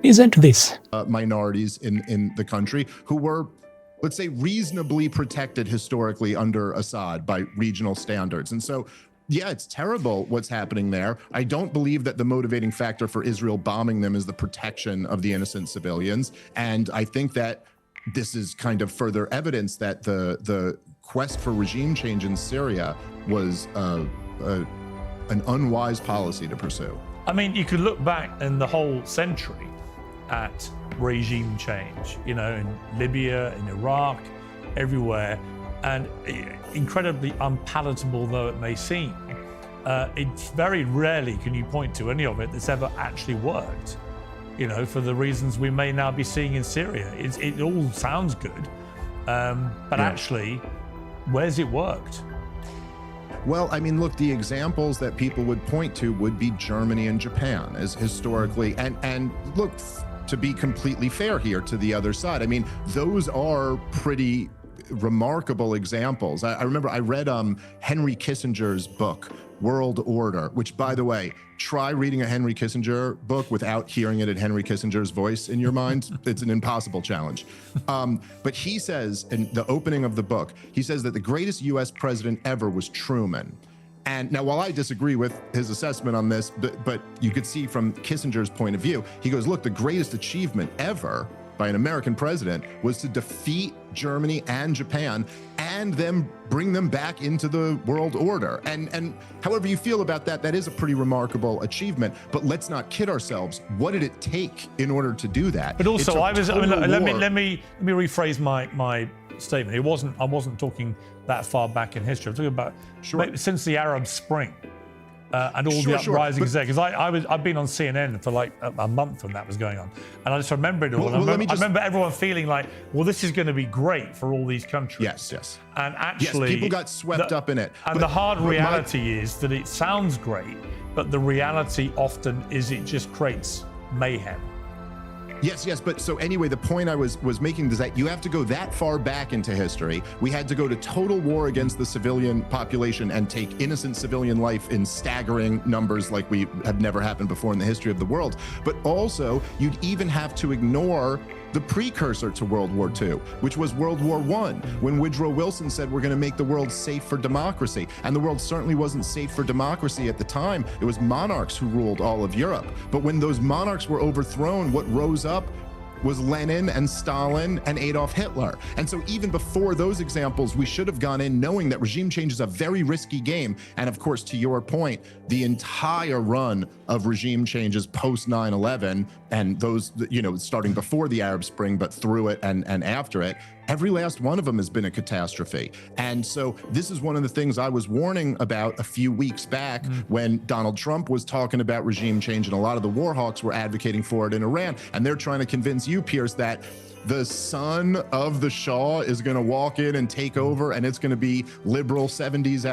Isn't this minorities in the country who were, let's say, reasonably protected historically under Assad by regional standards. And so, yeah, it's terrible what's happening there. I don't believe that the motivating factor for Israel bombing them is the protection of the innocent civilians. And I think that this is kind of further evidence that the quest for regime change in Syria was an unwise policy to pursue. I mean, you could look back in the whole century at regime change, you know, in Libya, in Iraq, everywhere, and incredibly unpalatable though it may seem, it's very rarely can you point to any of it that's ever actually worked, you know, for the reasons we may now be seeing in Syria. It all sounds good, but actually, where's it worked? Well, I mean, look, the examples that people would point to would be Germany and Japan as historically, and look, to be completely fair here to the other side, I mean, those are pretty remarkable examples. I remember I read Henry Kissinger's book, World Order, which, by the way, try reading a Henry Kissinger book without hearing it in Henry Kissinger's voice in your mind. It's an impossible challenge. But he says in the opening of the book, he says that the greatest US president ever was Truman. And now, while I disagree with his assessment on this, but you could see from Kissinger's point of view, he goes, look, the greatest achievement ever by an American president was to defeat Germany and Japan and then bring them back into the world order. And however you feel about that, that is a pretty remarkable achievement. But let's not kid ourselves. What did it take in order to do that? But also, let me rephrase my statement. I wasn't talking that far back in history. I'm talking about since the Arab Spring. And all the uprisings there, because I've been on CNN for like a month when that was going on, and I just remember it all. I remember everyone feeling like, well, this is going to be great for all these countries. Yes. And actually, people got swept up in it. And the hard reality is that it sounds great, but the reality often is it just creates mayhem. Yes, but so anyway, the point I was making is that you have to go that far back into history. We had to go to total war against the civilian population and take innocent civilian life in staggering numbers like we have never happened before in the history of the world. But also, you'd even have to ignore the precursor to World War II, which was World War I, when Woodrow Wilson said we're going to make the world safe for democracy. And the world certainly wasn't safe for democracy at the time. It was monarchs who ruled all of Europe. But when those monarchs were overthrown, what rose up was Lenin and Stalin and Adolf Hitler. And so even before those examples, we should have gone in knowing that regime change is a very risky game. And of course, to your point, the entire run of regime changes post 9/11 and those, you know, starting before the Arab Spring, but through it and after it, every last one of them has been a catastrophe. And so this is one of the things I was warning about a few weeks back when Donald Trump was talking about regime change and a lot of the war hawks were advocating for it in Iran. And they're trying to convince you, Piers, that the son of the Shah is going to walk in and take over and it's going to be liberal 70s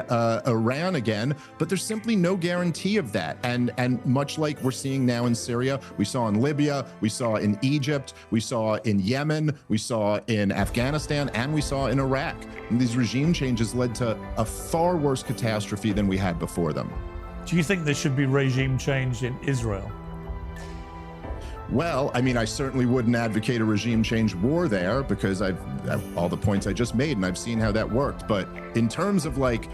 Iran again. But there's simply no guarantee of that. And much like we're seeing now in Syria, we saw in Libya, we saw in Egypt, we saw in Yemen, we saw in Afghanistan, and we saw in Iraq. And these regime changes led to a far worse catastrophe than we had before them. Do you think there should be regime change in Israel? Well, I mean, I certainly wouldn't advocate a regime change war there because I've all the points I just made and I've seen how that worked. But in terms of like,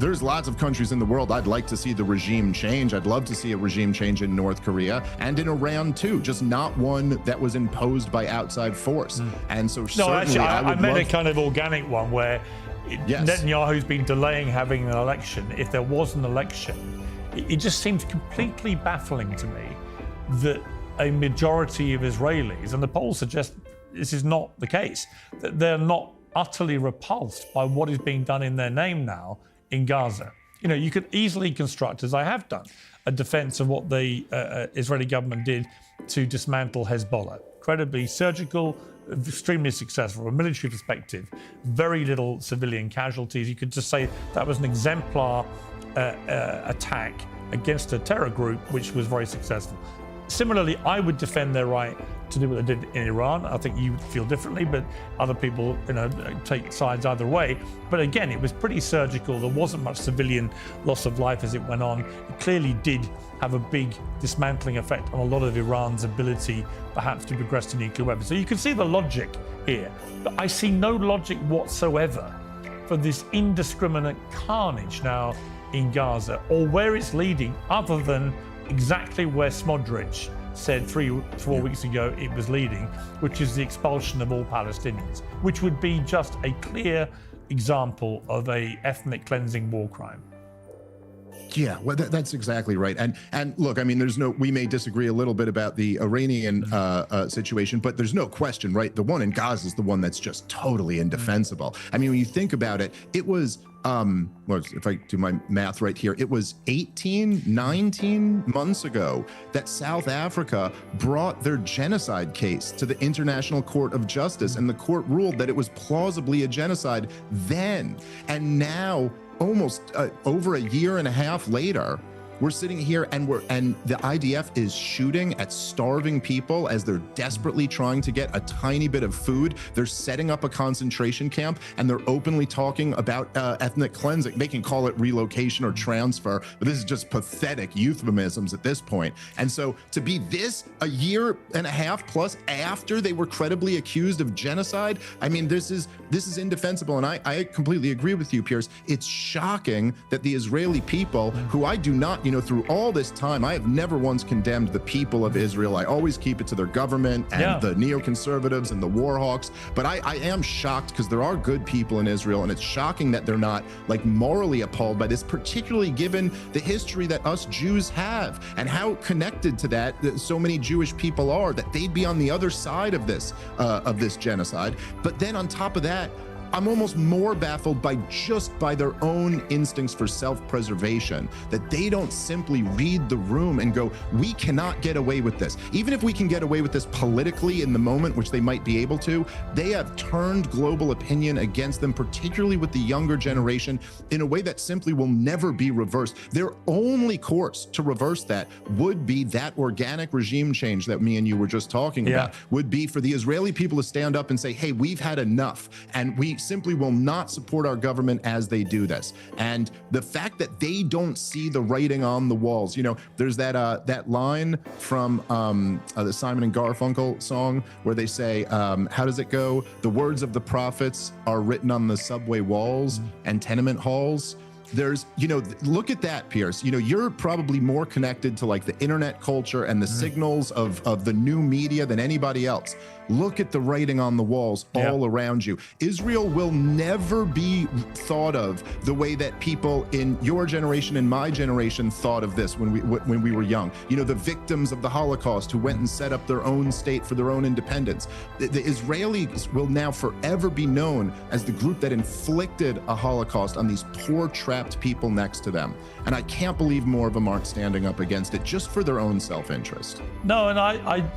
there's lots of countries in the world I'd like to see the regime change. I'd love to see a regime change in North Korea and in Iran too, just not one that was imposed by outside force. And so certainly I meant a kind of organic one where Netanyahu's been delaying having an election. If there was an election, it just seems completely baffling to me that a majority of Israelis, and the polls suggest this is not the case, that they're not utterly repulsed by what is being done in their name now in Gaza. You know, you could easily construct, as I have done, a defense of what the Israeli government did to dismantle Hezbollah. Incredibly surgical, extremely successful from a military perspective, very little civilian casualties. You could just say that was an exemplar attack against a terror group, which was very successful. Similarly, I would defend their right to do what they did in Iran. I think you feel differently, but other people, take sides either way. But again, it was pretty surgical. There wasn't much civilian loss of life as it went on. It clearly did have a big dismantling effect on a lot of Iran's ability perhaps to progress to nuclear weapons. So you can see the logic here, but I see no logic whatsoever for this indiscriminate carnage now in Gaza, or where it's leading, other than exactly where Smodrich said 3-4 weeks ago it was leading, which is the expulsion of all Palestinians, which would be just a clear example of a ethnic cleansing war crime. Yeah, well, that's exactly right. And look, I mean, we may disagree a little bit about the Iranian situation, but there's no question, right? The one in Gaza is the one that's just totally indefensible. I mean, when you think about it, it was, if I do my math right here, it was 19 months ago that South Africa brought their genocide case to the International Court of Justice, and the court ruled that it was plausibly a genocide then. And now, almost over a year and a half later, we're sitting here and the IDF is shooting at starving people as they're desperately trying to get a tiny bit of food. They're setting up a concentration camp, and they're openly talking about ethnic cleansing. They can call it relocation or transfer, but this is just pathetic euphemisms at this point. And so to be this a year and a half plus after they were credibly accused of genocide, I mean, this is indefensible. And I completely agree with you, Piers. It's shocking that the Israeli people, who I do not, through all this time, I have never once condemned the people of Israel. I always keep it to their government and the neoconservatives and the war hawks. But I am shocked, because there are good people in Israel, and it's shocking that they're not morally appalled by this, particularly given the history that us Jews have and how connected to that so many Jewish people are, that they'd be on the other side of this genocide. But then on top of that, I'm almost more baffled by their own instincts for self-preservation, that they don't simply read the room and go, we cannot get away with this. Even if we can get away with this politically in the moment, which they might be able to, they have turned global opinion against them, particularly with the younger generation, in a way that simply will never be reversed. Their only course to reverse that would be that organic regime change that me and you were just talking about, would be for the Israeli people to stand up and say, hey, we've had enough, and we simply will not support our government as they do this. And the fact that they don't see the writing on the walls, there's that line from the Simon and Garfunkel song where they say, how does it go? The words of the prophets are written on the subway walls and tenement halls. There's, look at that, Piers. You're probably more connected to the internet culture and the signals of the new media than anybody else. Look at the writing on the walls all around you. Israel will never be thought of the way that people in your generation and my generation thought of this when we were young. The victims of the Holocaust who went and set up their own state for their own independence. The Israelis will now forever be known as the group that inflicted a Holocaust on these poor, trapped people next to them. And I can't believe more of them aren't standing up against it just for their own self-interest. No, and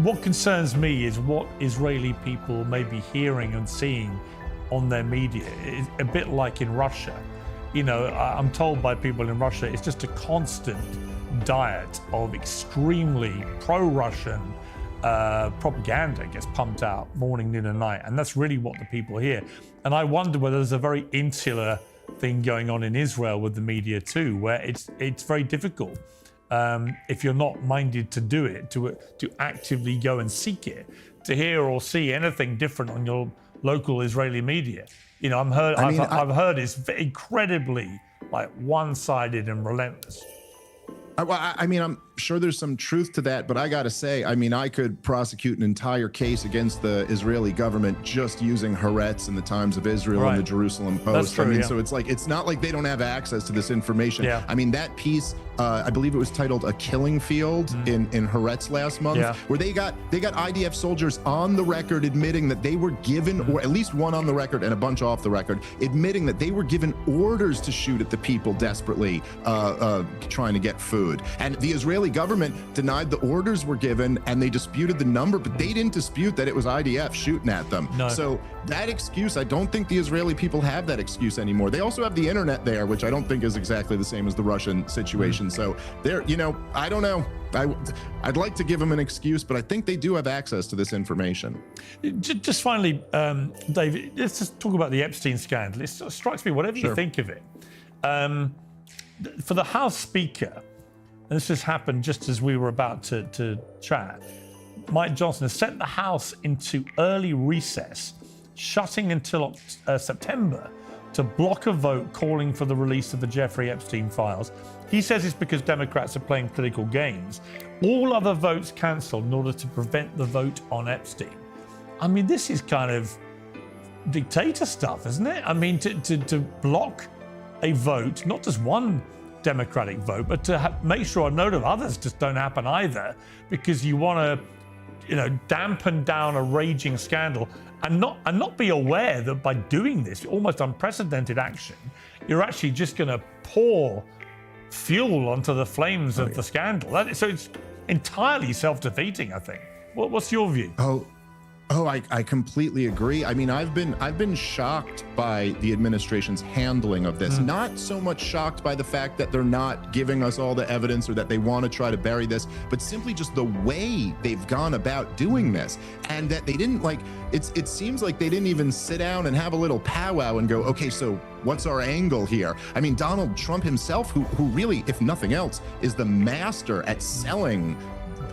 what concerns me is what Israeli people may be hearing and seeing on their media. It's a bit like in Russia. I'm told by people in Russia, it's just a constant diet of extremely pro-Russian propaganda gets pumped out morning, noon, and night. And that's really what the people hear. And I wonder whether there's a very insular thing going on in Israel with the media too, where it's very difficult. If you're not minded to do it, to actively go and seek it, to hear or see anything different on your local Israeli media. I've heard it's incredibly one-sided and relentless. I'm sure there's some truth to that, but I got to say, I could prosecute an entire case against the Israeli government just using Haaretz and the Times of Israel and the Jerusalem Post. That's true, so it's not like they don't have access to this information. That piece, I believe it was titled "A Killing Field" in Haaretz last month, where they got IDF soldiers on the record admitting that they were given, or at least one on the record and a bunch off the record, admitting that they were given orders to shoot at the people desperately trying to get food. And the Israeli Israeli government denied the orders were given and they disputed the number, but they didn't dispute that it was IDF shooting at them. No. So that excuse, I don't think the Israeli people have that excuse anymore. They also have the internet there, which I don't think is exactly the same as the Russian situation. So they're, I don't know. I'd like to give them an excuse, but I think they do have access to this information. Just finally, Dave, let's just talk about the Epstein scandal. It strikes me, whatever you think of it, for the House Speaker, and this has happened just as we were about to chat, Mike Johnson has sent the House into early recess, shutting until September to block a vote calling for the release of the Jeffrey Epstein files. He says it's because Democrats are playing political games. All other votes cancelled in order to prevent the vote on Epstein. I mean, this is kind of dictator stuff, isn't it? I mean, to block a vote, not just one Democratic vote, but to make sure a note of others just don't happen either, because you want to, dampen down a raging scandal and not be aware that by doing this almost unprecedented action, you're actually just going to pour fuel onto the flames of the scandal. So it's entirely self-defeating, I think. What's your view? I completely agree. I mean, I've been shocked by the administration's handling of this. Not so much shocked by the fact that they're not giving us all the evidence or that they want to try to bury this, but simply just the way they've gone about doing this, and that they didn't it seems like they didn't even sit down and have a little powwow and go, okay, so what's our angle here? I mean, Donald Trump himself, who really, if nothing else, is the master at selling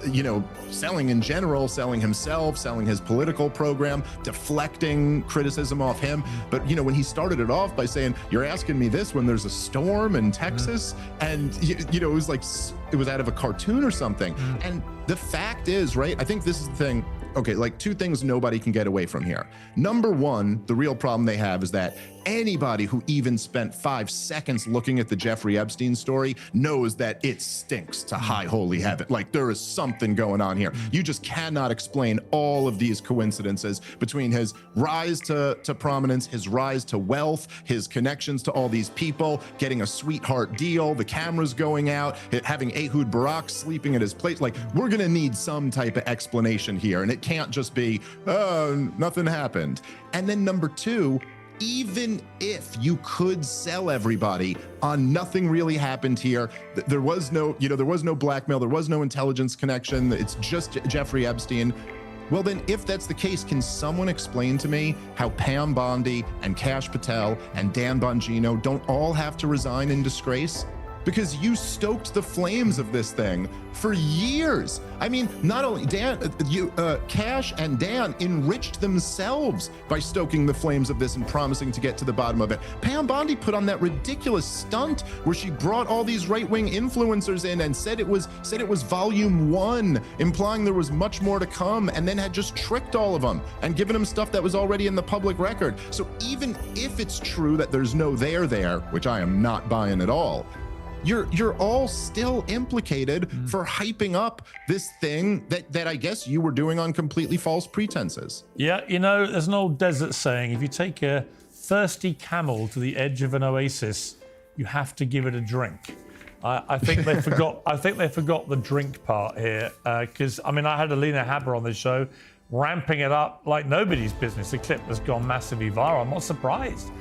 in general, selling himself, selling his political program, deflecting criticism off him. But, when he started it off by saying, you're asking me this when there's a storm in Texas, and, it was like, it was out of a cartoon or something. And the fact is, right, I think this is the thing. Okay, two things nobody can get away from here. Number one, the real problem they have is that anybody who even spent 5 seconds looking at the Jeffrey Epstein story knows that it stinks to high holy heaven. There is something going on here. You just cannot explain all of these coincidences between his rise to prominence, his rise to wealth, his connections to all these people, getting a sweetheart deal, the cameras going out, having Ehud Barak sleeping at his place. We're gonna need some type of explanation here, and it can't just be, oh, nothing happened. And then number two, even if you could sell everybody on nothing really happened here, there was no blackmail, there was no intelligence connection, it's just Jeffrey Epstein. Well, then if that's the case, can someone explain to me how Pam Bondi and Kash Patel and Dan Bongino don't all have to resign in disgrace? Because you stoked the flames of this thing for years. I mean, not only Kash and Dan enriched themselves by stoking the flames of this and promising to get to the bottom of it. Pam Bondi put on that ridiculous stunt where she brought all these right-wing influencers in and said it was volume 1, implying there was much more to come, and then had just tricked all of them and given them stuff that was already in the public record. So even if it's true that there's no there, which I am not buying at all, you're all still implicated for hyping up this thing that I guess you were doing on completely false pretenses. Yeah, there's an old desert saying, if you take a thirsty camel to the edge of an oasis, you have to give it a drink. I think they forgot. I think they forgot the drink part here, because I had Alina Haber on the show, ramping it up like nobody's business. The clip has gone massively viral. I'm not surprised.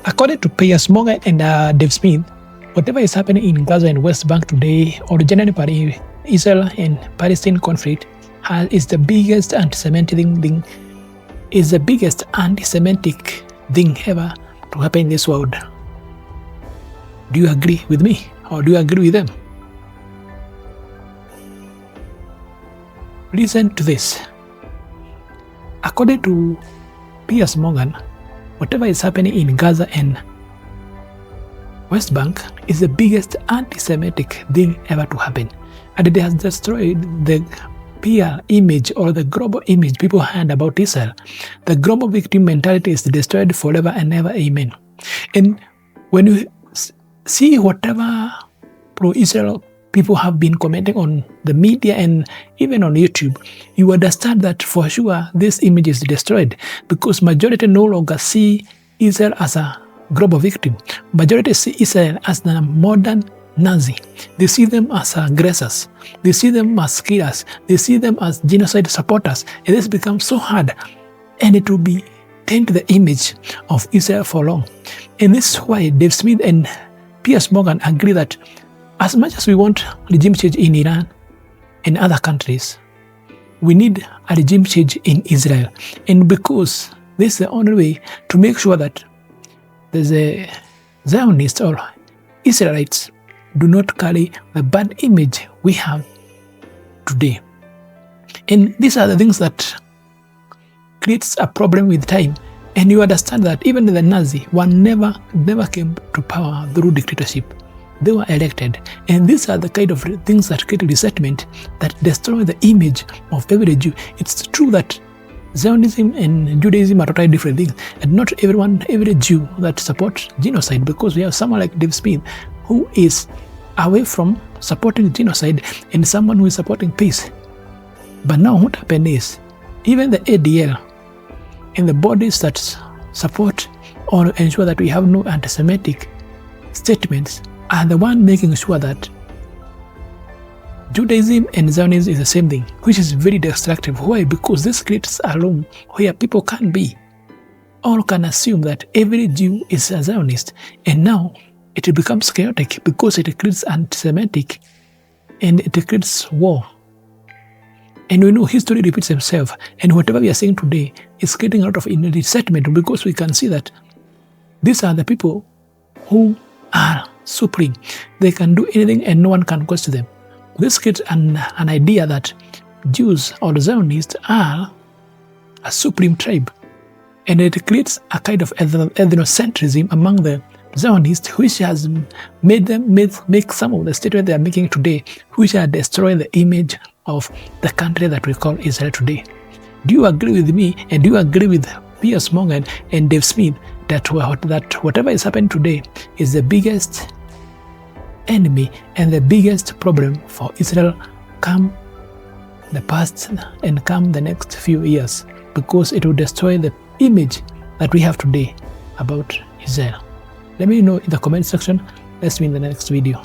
According to Piers Morgan and Dave Smith, whatever is happening in Gaza and West Bank today, or generally Israel and Palestine conflict, is the biggest anti-Semitic thing ever to happen in this world. Do you agree with me, or do you agree with them? Listen to this. According to Piers Morgan, whatever is happening in Gaza and West Bank is the biggest anti-Semitic thing ever to happen. And it has destroyed the PR image or the global image people had about Israel. The global victim mentality is destroyed forever and ever. Amen. And when you see whatever pro-Israel people have been commenting on the media and even on YouTube, you understand that for sure this image is destroyed, because majority no longer see Israel as a global victim. Majority see Israel as the modern Nazi. They see them as aggressors. They see them as killers. They see them as genocide supporters. And this becomes so hard, and it will be taint the image of Israel for long. And this is why Dave Smith and Piers Morgan agree that as much as we want regime change in Iran and other countries, we need a regime change in Israel. And because this is the only way to make sure that the Zionists or Israelites do not carry the bad image we have today. And these are the things that creates a problem with time. And you understand that even the Nazi one never came to power through dictatorship. They were elected. And these are the kind of things that create resentment, that destroy the image of every Jew. It's true that Zionism and Judaism are totally different things, and not every Jew that supports genocide, because we have someone like Dave Smith who is away from supporting genocide and someone who is supporting peace. But now what happened is, even the ADL and the bodies that support or ensure that we have no anti-Semitic statements are the one making sure that Judaism and Zionism is the same thing, which is very destructive. Why? Because this creates a room where people can be or can assume that every Jew is a Zionist, and now it becomes chaotic because it creates anti-Semitic and it creates war. And we know history repeats itself, and whatever we are saying today is creating a lot of resentment, because we can see that these are the people who are supreme. They can do anything and no one can question them. This creates an idea that Jews or Zionists are a supreme tribe, and it creates a kind of ethnocentrism among the Zionists, which has made them make some of the statements they are making today, which are destroying the image of the country that we call Israel today. Do you agree with me, and do you agree with Piers Morgan and Dave Smith that whatever is happening today is the biggest enemy and the biggest problem for Israel come the past and come the next few years, because it will destroy the image that we have today about Israel? Let me know in the comment section. Let's meet in the next video.